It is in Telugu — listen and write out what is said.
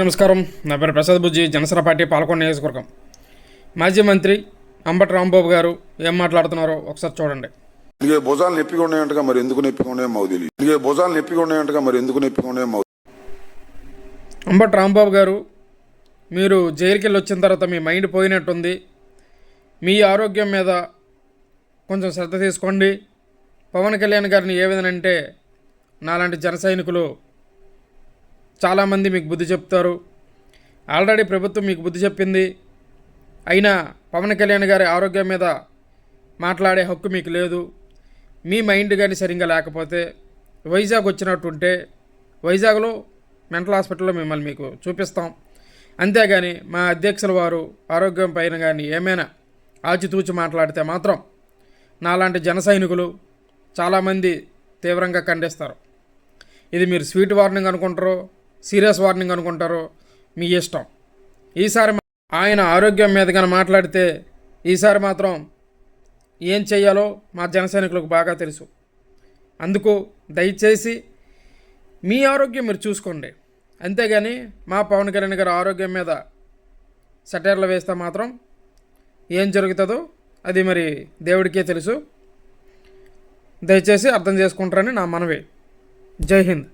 నమస్కారం. నా పేరు ప్రసాద్ బుజ్జి, జనసేన పార్టీ పాలకొండ నియోజకవర్గం. మాజీ మంత్రి అంబటి రాంబాబు గారు ఏం మాట్లాడుతున్నారో ఒకసారి చూడండి. ఇదిగే భుజాలు నొప్పిగా ఉన్నాయంటగా మరి ఎందుకు నొప్పిగా ఉన్నాయో మాకు తెలియదు. ఇదిగే భుజాలు నొప్పిగా ఉన్నాయంటగా మరి ఎందుకు నొప్పిగా ఉన్నాయో మాకు. అంబటి రాంబాబు గారు, మీరు జైలుకి వెళ్ళి వచ్చిన తర్వాత మీ మైండ్ పోయినట్టుంది. మీ ఆరోగ్యం మీద కొంచెం శ్రద్ధ తీసుకోండి. పవన్ కళ్యాణ్ గారిని ఏ విధంగా అంటే, నాలాంటి జన సైనికులు చాలామంది మీకు బుద్ధి చెప్తారు. ఆల్రెడీ ప్రభుత్వం మీకు బుద్ధి చెప్పింది. అయినా పవన్ కళ్యాణ్ గారి ఆరోగ్యం మీద మాట్లాడే హక్కు మీకు లేదు. మీ మైండ్ కానీ సరిగ్గా లేకపోతే వైజాగ్ వచ్చినట్టుంటే వైజాగ్లో మెంటల్ హాస్పిటల్లో మిమ్మల్ని మీకు చూపిస్తాం. అంతేగాని మా అధ్యక్షుల వారు ఆరోగ్యం పైన కానీ ఏమైనా ఆచితూచి మాట్లాడితే మాత్రం నాలాంటి జన సైనికులు చాలామంది తీవ్రంగా ఖండిస్తారు. ఇది మీరు స్వీట్ వార్నింగ్ అనుకుంటారో సీరియస్ వార్నింగ్ అనుకుంటారో మీ ఇష్టం. ఈసారి ఆయన ఆరోగ్యం మీద కానీ మాట్లాడితే ఈసారి మాత్రం ఏం చేయాలో మా జన సైనికులకు బాగా తెలుసు. అందుకు దయచేసి మీ ఆరోగ్యం మీరు చూసుకోండి. అంతేగాని మా పవన్ కళ్యాణ్ గారి ఆరోగ్యం మీద సెటైర్లు వేస్తే మాత్రం ఏం జరుగుతుందో అది మరి దేవుడికే తెలుసు. దయచేసి అర్థం చేసుకుంటారని నా మనవి. జై హింద్.